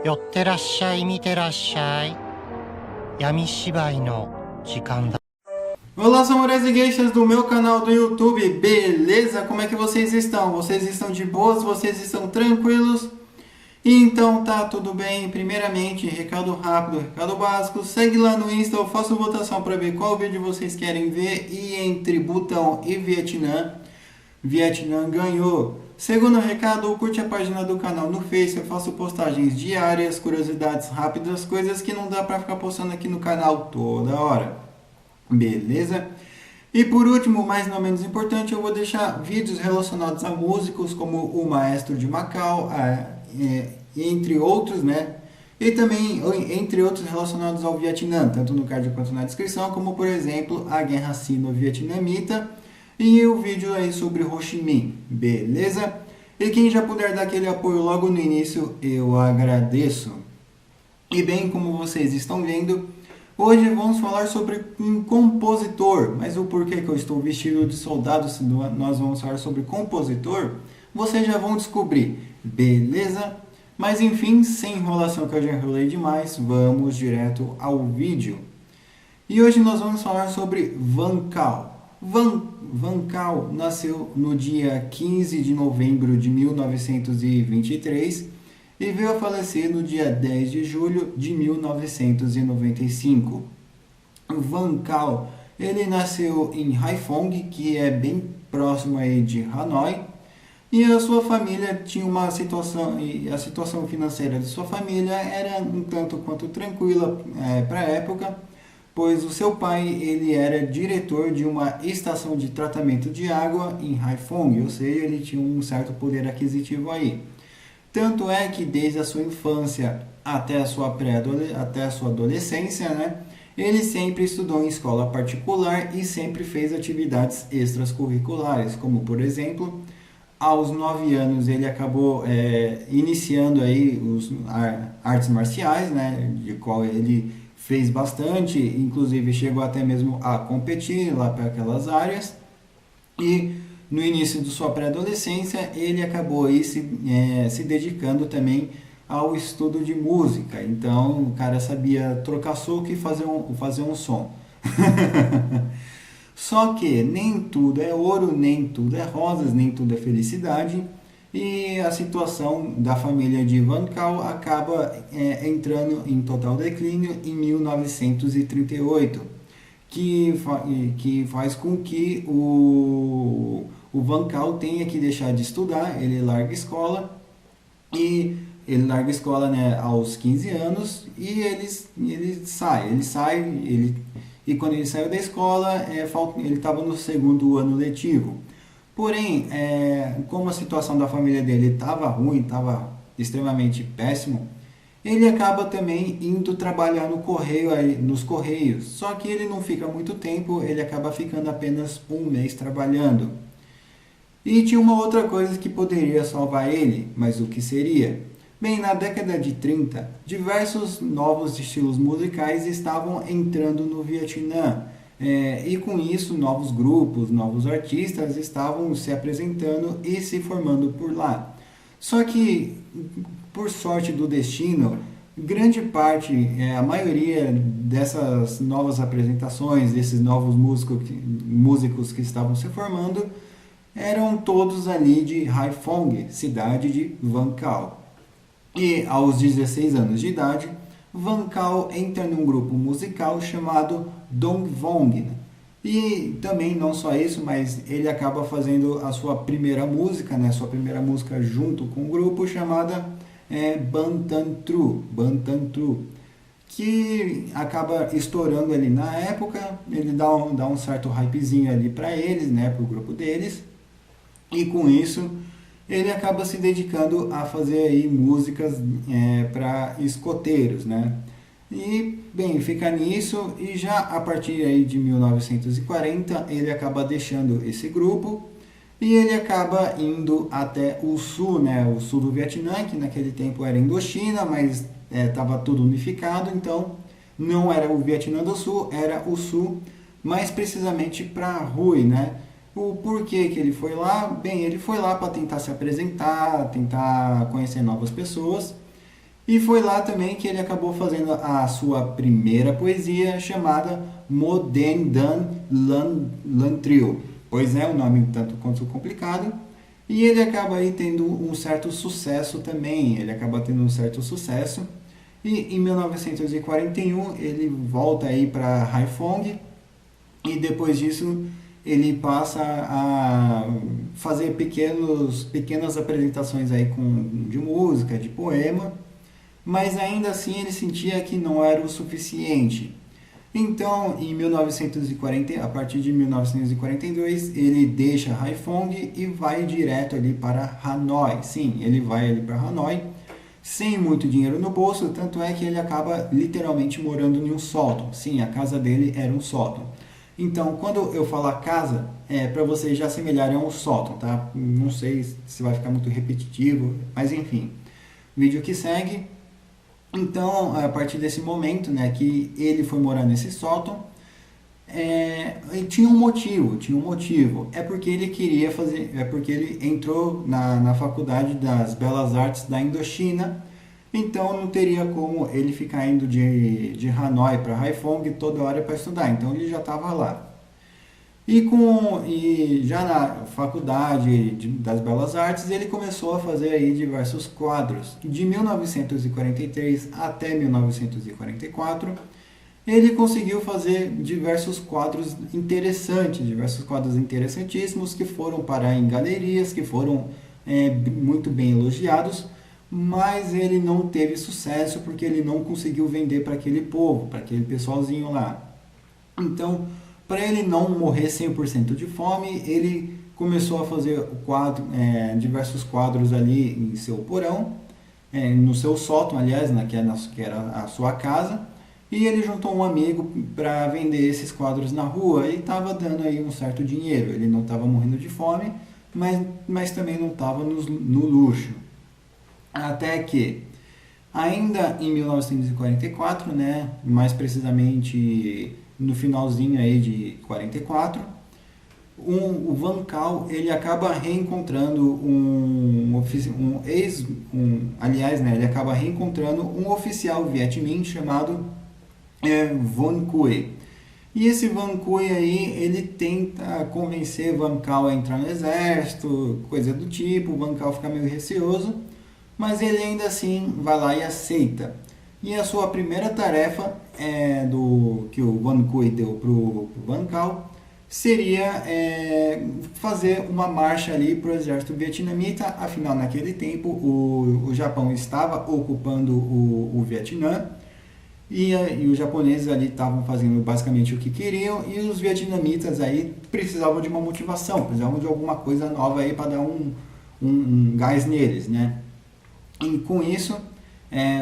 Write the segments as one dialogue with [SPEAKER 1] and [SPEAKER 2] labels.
[SPEAKER 1] 寄ってらっしゃい、見てらっしゃい。闇芝居の時間だ。
[SPEAKER 2] Olá, samurais e geishas do meu canal do YouTube, beleza? Como é que vocês estão? Vocês estão de boas? Vocês estão tranquilos? Então tá tudo bem. Primeiramente, recado rápido, recado básico. Segue lá no Insta, eu faço votação para ver qual vídeo vocês querem ver. E entre Butão e Vietnã, Vietnã ganhou. Segundo recado, curte a página do canal no Face, eu faço postagens diárias, curiosidades rápidas, coisas que não dá para ficar postando aqui no canal toda hora. Beleza? E por último, mas não menos importante, eu vou deixar vídeos relacionados a músicos como o Maestro de Macau, entre outros, né? E também entre outros relacionados ao Vietnã, tanto no card quanto na descrição, como por exemplo a Guerra Sino-Vietnamita e o vídeo aí sobre Ho Chi Minh, beleza? E quem já puder dar aquele apoio logo no início, eu agradeço. E bem, como vocês estão vendo, hoje vamos falar sobre um compositor, mas o porquê que eu estou vestido de soldado se nós vamos falar sobre compositor, vocês já vão descobrir, beleza? Mas enfim, sem enrolação que eu já enrolei demais, vamos direto ao vídeo. E hoje nós vamos falar sobre Van Cao. Van Cao nasceu no dia 15 de novembro de 1923 e veio a falecer no dia 10 de julho de 1995. Van Cao, ele nasceu em Haiphong, que é bem próximo aí de Hanoi, e a sua família tinha uma situação, e a situação financeira de sua família era um tanto quanto tranquila para a época, pois o seu pai ele era diretor de uma estação de tratamento de água em Haiphong, ou seja, ele tinha um certo poder aquisitivo aí. Tanto é que desde a sua infância até a sua adolescência, né, ele sempre estudou em escola particular e sempre fez atividades extracurriculares, como por exemplo, aos 9 anos ele acabou iniciando aí os artes marciais, né, de qual ele fez bastante, inclusive chegou até mesmo a competir lá para aquelas áreas. E no início de sua pré-adolescência, ele acabou aí se dedicando também ao estudo de música. Então, o cara sabia trocar soco e fazer um som. Só que nem tudo é ouro, nem tudo é rosas, nem tudo é felicidade. E a situação da família de Van Cao acaba entrando em total declínio em 1938, que faz com que o Van Cao tenha que deixar de estudar, ele larga a escola, e ele larga a escola, né, aos 15 anos, e ele sai, e quando ele saiu da escola, ele estava no segundo ano letivo. Porém, como a situação da família dele estava ruim, estava extremamente péssimo, ele acaba também indo trabalhar nos Correios. Só que ele não fica muito tempo, ele acaba ficando apenas um mês trabalhando. E tinha uma outra coisa que poderia salvar ele, mas o que seria? Bem, na década de 30, diversos novos estilos musicais estavam entrando no Vietnã. E com isso, novos grupos, novos artistas estavam se apresentando e se formando por lá. Só que, por sorte do destino, grande parte, a maioria dessas novas apresentações, desses novos músicos que estavam se formando, eram todos ali de Haiphong, cidade de Van Cao. E aos 16 anos de idade, Van Cao entra num grupo musical chamado Dong Vong. E também não só isso, mas ele acaba fazendo a sua primeira música, né, sua primeira música junto com o grupo, chamada Ban Tan Tru, que acaba estourando ali na época. Ele dá um certo hypezinho ali para eles, né, para o grupo deles, e com isso ele acaba se dedicando a fazer aí músicas para escoteiros, né? E, bem, fica nisso, e já a partir aí de 1940 ele acaba deixando esse grupo e ele acaba indo até o sul, né? O sul do Vietnã, que naquele tempo era Indochina, mas estava tudo unificado, então não era o Vietnã do Sul, era o sul, mais precisamente para Hue, né? O porquê que ele foi lá? Bem, ele foi lá para tentar se apresentar, tentar conhecer novas pessoas. E foi lá também que ele acabou fazendo a sua primeira poesia, chamada Moden Dan Lantriu. Pois é, um nome tanto quanto complicado. E ele acaba aí tendo um certo sucesso também, ele acaba tendo um certo sucesso. E em 1941 ele volta aí para Haiphong, e depois disso ele passa a fazer pequenas apresentações aí de música, de poema, mas ainda assim ele sentia que não era o suficiente. Então, em 1940, a partir de 1942, ele deixa Haiphong e vai direto ali para Hanoi. Sim, ele vai ali para Hanoi, sem muito dinheiro no bolso, tanto é que ele acaba literalmente morando em um sótão. Sim, a casa dele era um sótão. Então, quando eu falar casa, é para vocês já assemelharem a um sótão, tá? Não sei se vai ficar muito repetitivo, mas enfim. Vídeo que segue. Então, a partir desse momento, né, que ele foi morar nesse sótão, tinha um motivo. É porque ele queria fazer, é porque ele entrou na Faculdade das Belas Artes da Indochina, então não teria como ele ficar indo de Hanoi para Haiphong toda hora para estudar, então ele já estava lá. E já na faculdade das Belas Artes, ele começou a fazer aí diversos quadros. De 1943 até 1944, ele conseguiu fazer diversos quadros interessantíssimos, que foram parar em galerias, que foram muito bem elogiados, mas ele não teve sucesso porque ele não conseguiu vender para aquele povo, para aquele pessoalzinho lá. Então, para ele não morrer 100% de fome, ele começou a fazer diversos quadros ali em seu porão, no seu sótão, aliás, que era a sua casa, e ele juntou um amigo para vender esses quadros na rua e estava dando aí um certo dinheiro. Ele não estava morrendo de fome, mas também não estava no luxo. Até que, ainda em 1944, né, mais precisamente no finalzinho aí de 44, o Van Kaal, ele acaba reencontrando ele acaba reencontrando um oficial Viet Minh chamado Van Cue. E esse Van Cue aí, ele tenta convencer Van Kaal a entrar no exército, coisa do tipo. O Van Kaal fica meio receoso, mas ele ainda assim vai lá e aceita. E a sua primeira tarefa que o Van Cue deu para o Van Kaal seria fazer uma marcha ali para o exército vietnamita. Afinal, naquele tempo, o Japão estava ocupando o Vietnã, e os japoneses ali estavam fazendo basicamente o que queriam, e os vietnamitas aí precisavam de uma motivação, precisavam de alguma coisa nova aí para dar um gás neles, né? E com isso,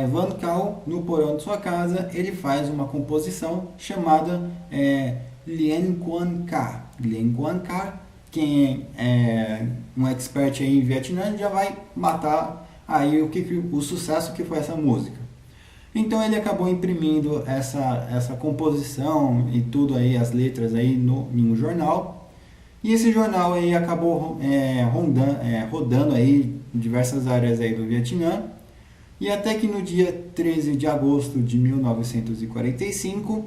[SPEAKER 2] Van Kaal, no porão de sua casa, ele faz uma composição chamada Lien Quan Ca. Lien Quan Ca, quem é um expert aí em Vietnã, já vai matar aí o sucesso que foi essa música. Então ele acabou imprimindo essa composição e tudo aí, as letras aí em um jornal. E esse jornal aí acabou rodando aí em diversas áreas aí do Vietnã. E até que no dia 13 de agosto de 1945,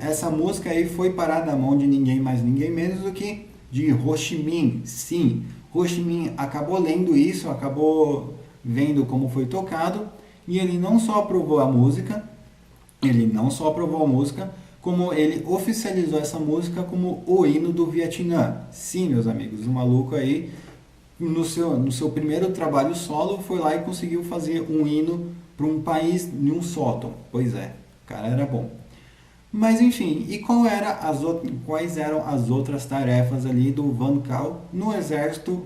[SPEAKER 2] essa música aí foi parar na mão de ninguém mais, ninguém menos do que de Ho Chi Minh. Sim, Ho Chi Minh acabou lendo isso, acabou vendo como foi tocado, e ele não só aprovou a música, como ele oficializou essa música como o hino do Vietnã. Sim, meus amigos, o maluco aí, no seu primeiro trabalho solo, foi lá e conseguiu fazer um hino para um país em um sótão. Pois é, o cara era bom. Mas enfim, e quais eram as outras tarefas ali do Van Kaal no exército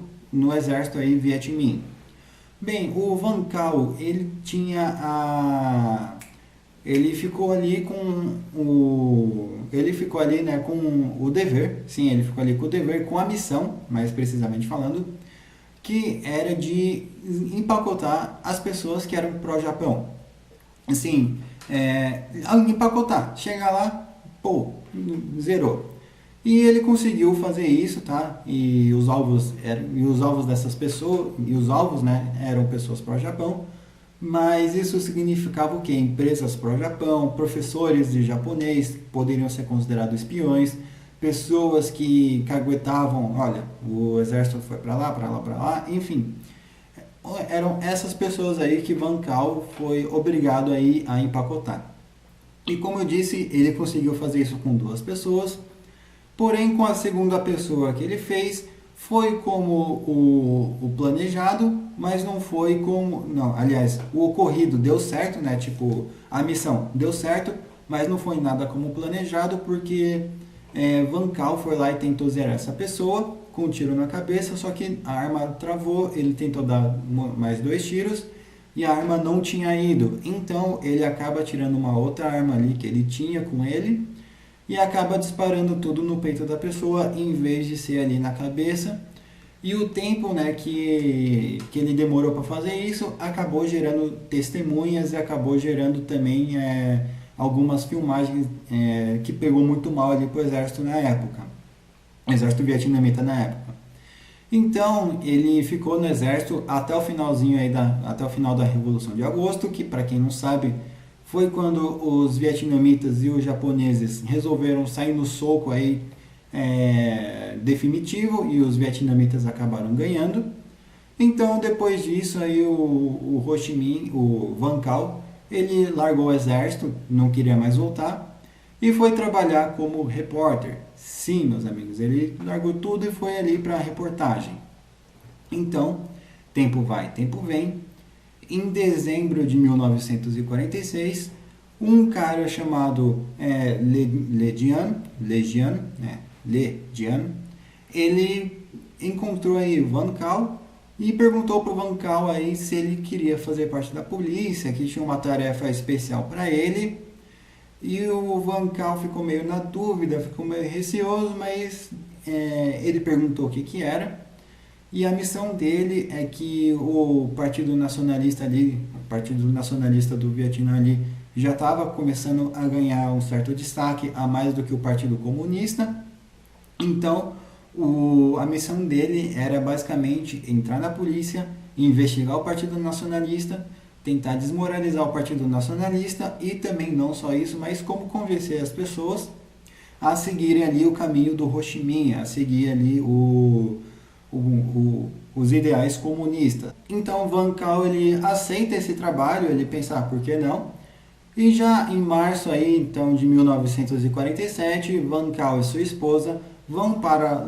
[SPEAKER 2] aí Viet Minh? Bem, o Van Kaal, ele ficou ali né, com o dever, sim, ele ficou ali com o dever, com a missão, mais precisamente falando, que era de empacotar as pessoas que eram pró-Japão. Assim, empacotar, chegar lá, pô, zerou. E ele conseguiu fazer isso, tá? E os alvos dessas pessoas, né, eram pessoas pró-Japão, Mas isso significava o quê? Empresas pró-Japão, professores de japonês que poderiam ser considerados espiões, pessoas que caguetavam, olha, o exército foi para lá, para lá, para lá, enfim. Eram essas pessoas aí que Van Gaal foi obrigado aí a empacotar. E como eu disse, ele conseguiu fazer isso com duas pessoas, porém com a segunda pessoa que ele fez, foi como o planejado, mas não foi como... Não, aliás, o ocorrido deu certo, né? Tipo, a missão deu certo, mas não foi nada como planejado, porque Van Gaal foi lá e tentou zerar essa pessoa com um tiro na cabeça, só que a arma travou, ele tentou dar mais 2 tiros e a arma não tinha ido. Então ele acaba tirando uma outra arma ali que ele tinha com ele e acaba disparando tudo no peito da pessoa em vez de ser ali na cabeça. E o tempo, né, que ele demorou para fazer isso acabou gerando testemunhas e acabou gerando também algumas filmagens que pegou muito mal ali pro exército na época, exército vietnamita na época. Então ele ficou no exército até o finalzinho aí até o final da Revolução de Agosto, que para quem não sabe foi quando os vietnamitas e os japoneses resolveram sair no soco aí definitivo e os vietnamitas acabaram ganhando. Então depois disso aí o Ho Chi Minh, o Van Gaal, ele largou o exército, não queria mais voltar e foi trabalhar como repórter. Sim, meus amigos, ele largou tudo e foi ali para a reportagem. Então, tempo vai, tempo vem. Em dezembro de 1946, um cara chamado Le Jian, ele encontrou aí Van Gaal e perguntou para o Van Gaal aí se ele queria fazer parte da polícia, que tinha uma tarefa especial para ele. E o Van Gaal ficou meio na dúvida, ficou meio receoso, mas ele perguntou o que era. E a missão dele é que o Partido Nacionalista ali, o Partido Nacionalista do Vietnã ali, já estava começando a ganhar um certo destaque, a mais do que o Partido Comunista. Então, a missão dele era basicamente entrar na polícia, investigar o Partido Nacionalista, tentar desmoralizar o Partido Nacionalista e também não só isso, mas como convencer as pessoas a seguirem ali o caminho do Ho Chi Minh, a seguir ali os ideais comunistas. Então Van Gaal ele aceita esse trabalho, ele pensa, por que não? E já em março aí, então, de 1947, Van Gaal e sua esposa vão para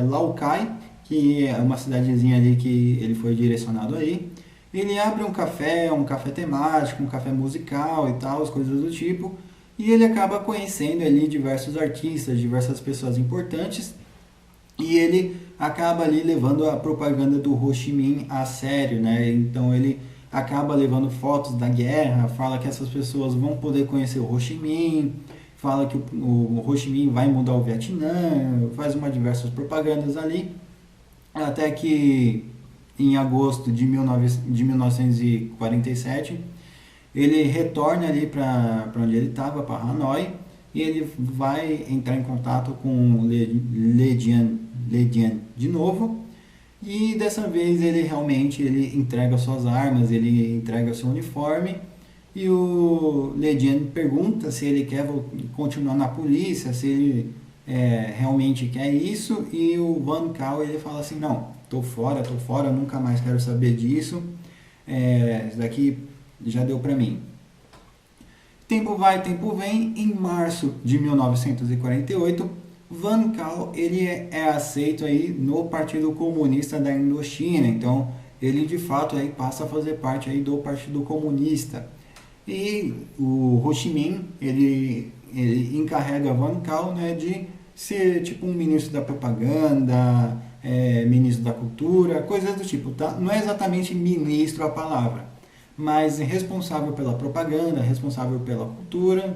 [SPEAKER 2] Lao Cai, que é uma cidadezinha ali que ele foi direcionado aí. Ele abre um café temático, um café musical e tal, as coisas do tipo, e ele acaba conhecendo ali diversos artistas, diversas pessoas importantes, e ele acaba ali levando a propaganda do Ho Chi Minh a sério, né? Então ele acaba levando fotos da guerra, fala que essas pessoas vão poder conhecer o Ho Chi Minh, fala que o Ho Chi Minh vai mudar o Vietnã, faz diversas propagandas ali, até que em agosto de 1947, ele retorna ali para onde ele estava, para Hanoi, e ele vai entrar em contato com Le Jian de novo, e dessa vez ele realmente entrega suas armas, ele entrega seu uniforme, e o Le Jian pergunta se ele quer continuar na polícia, se ele realmente quer isso, e o Van Gaal ele fala assim, não, tô fora, nunca mais quero saber disso, isso daqui já deu para mim. Tempo vai, tempo vem. Em março de 1948, Van Gaal ele é aceito aí no Partido Comunista da Indochina, então ele de fato aí passa a fazer parte aí do Partido Comunista. E o Ho Chi Minh ele encarrega Van Gaal, né, de ser tipo um ministro da propaganda, ministro da cultura, coisas do tipo, tá? Não é exatamente ministro a palavra, mas responsável pela propaganda, responsável pela cultura,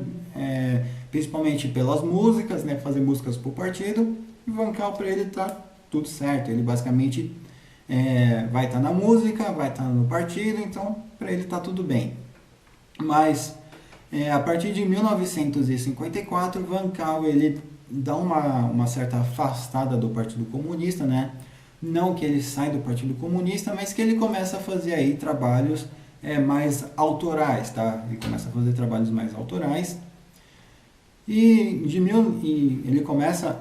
[SPEAKER 2] principalmente pelas músicas, né? Fazer músicas para o partido. E Van Gaal, para ele tá tudo certo, ele basicamente vai estar na música, vai estar no partido, então para ele tá tudo bem. Mas a partir de 1954, Van Gaal ele dá uma certa afastada do Partido Comunista, né? Não que ele sai do Partido Comunista, mas que ele começa a fazer aí trabalhos mais autorais, tá? Ele começa a fazer trabalhos mais autorais. E ele começa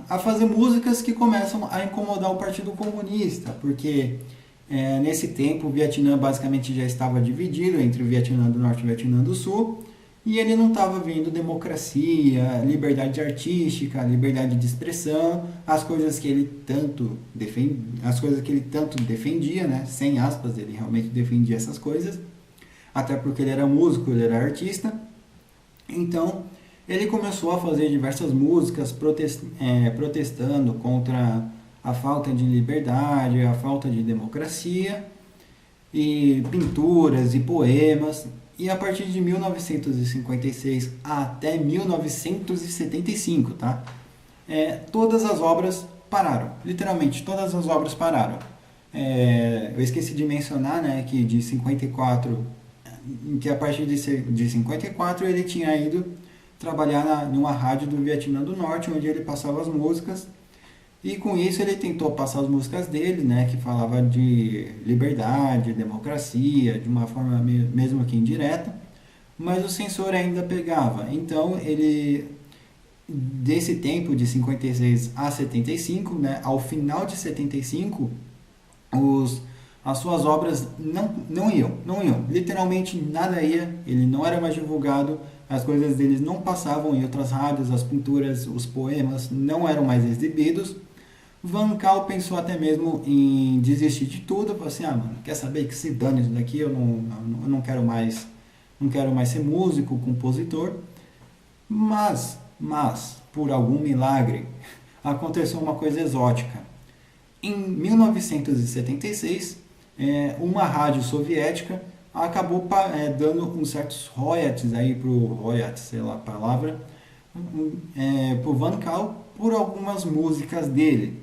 [SPEAKER 2] a fazer músicas que começam a incomodar o Partido Comunista, porque nesse tempo o Vietnã basicamente já estava dividido entre o Vietnã do Norte e o Vietnã do Sul, e ele não estava vendo democracia, liberdade artística, liberdade de expressão, as coisas que ele tanto defendia, né? Sem aspas, ele realmente defendia essas coisas, até porque ele era músico, ele era artista. Então ele começou a fazer diversas músicas protestando contra a falta de liberdade, a falta de democracia, e pinturas e poemas. E a partir de 1956 até 1975, tá? Todas as obras pararam, literalmente todas as obras pararam. Eu esqueci de mencionar, né, que de 54, que a partir de 54 ele tinha ido trabalhar numa rádio do Vietnã do Norte, onde ele passava as músicas, e com isso ele tentou passar as músicas dele, né, que falava de liberdade, democracia, de uma forma mesmo que indireta, mas o censor ainda pegava. Então ele, desse tempo de 56 a 75, né, ao final de 75, as suas obras não iam, literalmente nada ia, ele não era mais divulgado, as coisas deles não passavam em outras rádios, as pinturas, os poemas não eram mais exibidos. Van Kaal pensou até mesmo em desistir de tudo, falou assim, mano, quer saber, que se dane isso daqui, eu não quero mais ser músico, compositor. Mas, por algum milagre, aconteceu uma coisa exótica. Em 1976, uma rádio soviética acabou dando uns certos royalties aí pro Van Kaal por algumas músicas dele.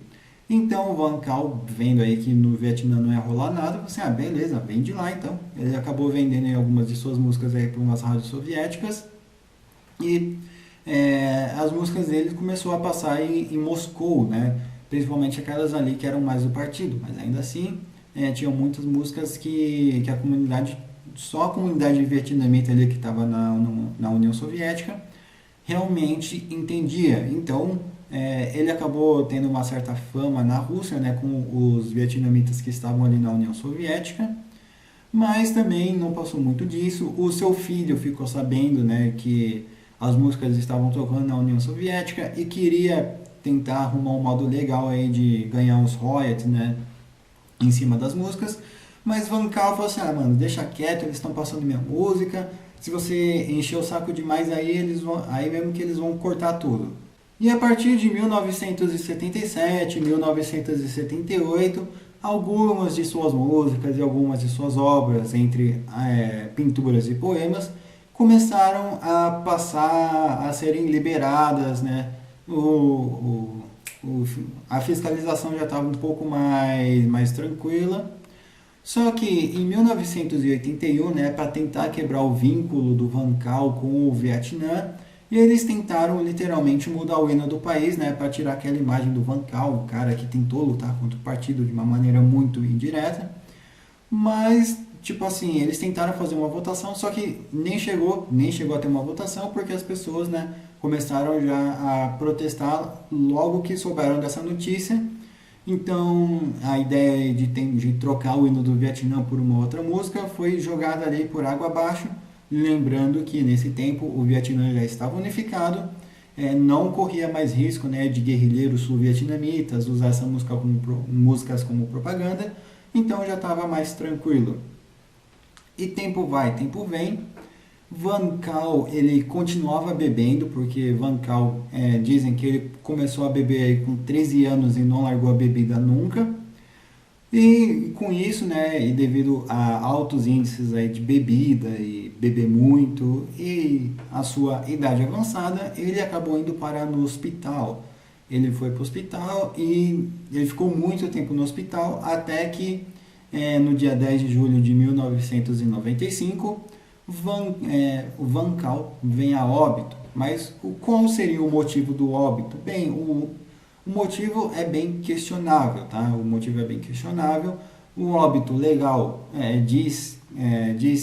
[SPEAKER 2] Então o Van Kaal, vendo aí que no Vietnã não ia rolar nada, falou assim, beleza, vende lá então. Ele acabou vendendo aí algumas de suas músicas aí para umas rádios soviéticas, e as músicas dele começou a passar em Moscou, né? Principalmente aquelas ali que eram mais do partido, mas ainda assim tinham muitas músicas que a comunidade, só a comunidade vietnamita ali que estava na União Soviética realmente entendia. Então ele acabou tendo uma certa fama na Rússia, né, com os vietnamitas que estavam ali na União Soviética, mas também não passou muito disso. O seu filho ficou sabendo, né, que as músicas estavam tocando na União Soviética e queria tentar arrumar um modo legal aí de ganhar uns royalties, né, em cima das músicas, mas Van Kaal falou assim, mano, deixa quieto, eles estão passando minha música, se você encher o saco demais aí mesmo que eles vão cortar tudo. E a partir de 1977, 1978, algumas de suas músicas e algumas de suas obras, entre pinturas e poemas, começaram a passar a serem liberadas, né? A fiscalização já estava um pouco mais tranquila. Só que em 1981, né, para tentar quebrar o vínculo do Van Kaal com o Vietnã, eles tentaram literalmente mudar o hino do país, né, para tirar aquela imagem do Van Kaal, o cara que tentou lutar contra o partido de uma maneira muito indireta. Mas, tipo assim, eles tentaram fazer uma votação, só que nem chegou a ter uma votação, porque as pessoas, né, começaram já a protestar logo que souberam dessa notícia. Então a ideia de trocar o hino do Vietnã por uma outra música foi jogada ali por água abaixo, lembrando que nesse tempo o Vietnã já estava unificado, não corria mais risco, né, de guerrilheiros sul-vietnamitas usar essa música músicas como propaganda, então já estava mais tranquilo. E tempo vai, tempo vem. Van Kaal, ele continuava bebendo, porque Van Kaal, dizem que ele começou a beber aí com 13 anos e não largou a bebida nunca. E com isso, né, e devido a altos índices aí de bebida e beber muito e a sua idade avançada, ele acabou indo parar no hospital. Ele foi para o hospital e ele ficou muito tempo no hospital, até que no dia 10 de julho de 1995, o Van Kaal vem a óbito. Mas qual seria o motivo do óbito? Bem, o motivo é bem questionável, tá? O motivo é bem questionável, O óbito legal diz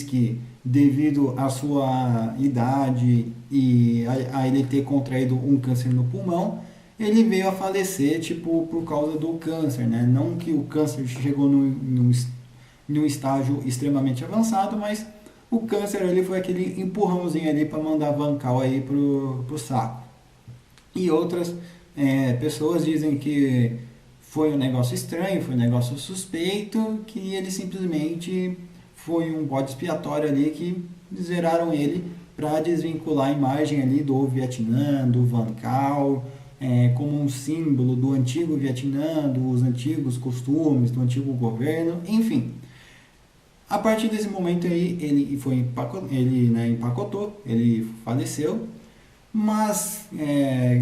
[SPEAKER 2] que devido à sua idade e a ele ter contraído um câncer no pulmão, ele veio a falecer tipo por causa do câncer, né? Não que o câncer chegou num estágio extremamente avançado, mas o câncer ali foi aquele empurrãozinho ali para mandar Van Gaal aí pro saco. E outras pessoas dizem que foi um negócio estranho, foi um negócio suspeito, que ele simplesmente foi um bode expiatório ali que zeraram ele para desvincular a imagem ali do Vietnã, do Van Gaal, como um símbolo do antigo Vietnã, dos antigos costumes, do antigo governo, enfim. A partir desse momento aí, ele empacotou, ele faleceu, mas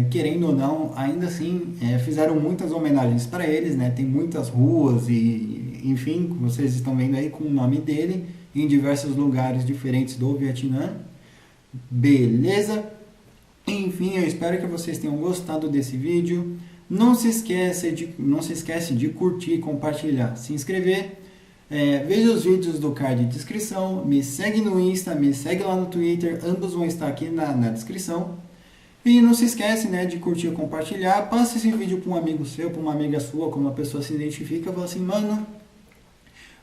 [SPEAKER 2] querendo ou não, ainda assim fizeram muitas homenagens para eles, né? Tem muitas ruas e enfim, vocês estão vendo aí com o nome dele em diversos lugares diferentes do Vietnã. Beleza? Enfim, eu espero que vocês tenham gostado desse vídeo. Não se esquece de curtir, compartilhar, se inscrever. Veja os vídeos do card de descrição, me segue no Insta, me segue lá no Twitter, ambos vão estar aqui na descrição. E não se esquece, né, de curtir e compartilhar. Passe esse vídeo para um amigo seu, para uma amiga sua, como uma pessoa se identifica, fala assim, mano,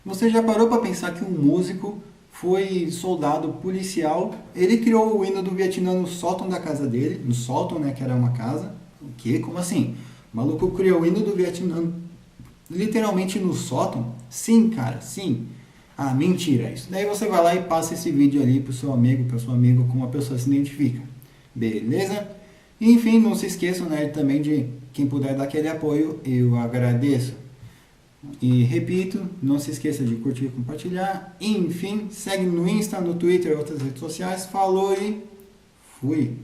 [SPEAKER 2] você já parou para pensar que um músico foi soldado policial, ele criou o hino do Vietnã no sótão da casa dele, no sótão, né, que era uma casa. O quê? Como assim? O maluco criou o hino do Vietnã literalmente no sótão? Sim, cara, sim. Ah, mentira isso. Daí você vai lá e passa esse vídeo ali pro seu amigo, para sua amiga, como uma pessoa se identifica. Beleza? Enfim, não se esqueçam, né, também de quem puder dar aquele apoio, eu agradeço. E repito, não se esqueça de curtir e compartilhar. Enfim, segue no Insta, no Twitter e outras redes sociais. Falou e fui!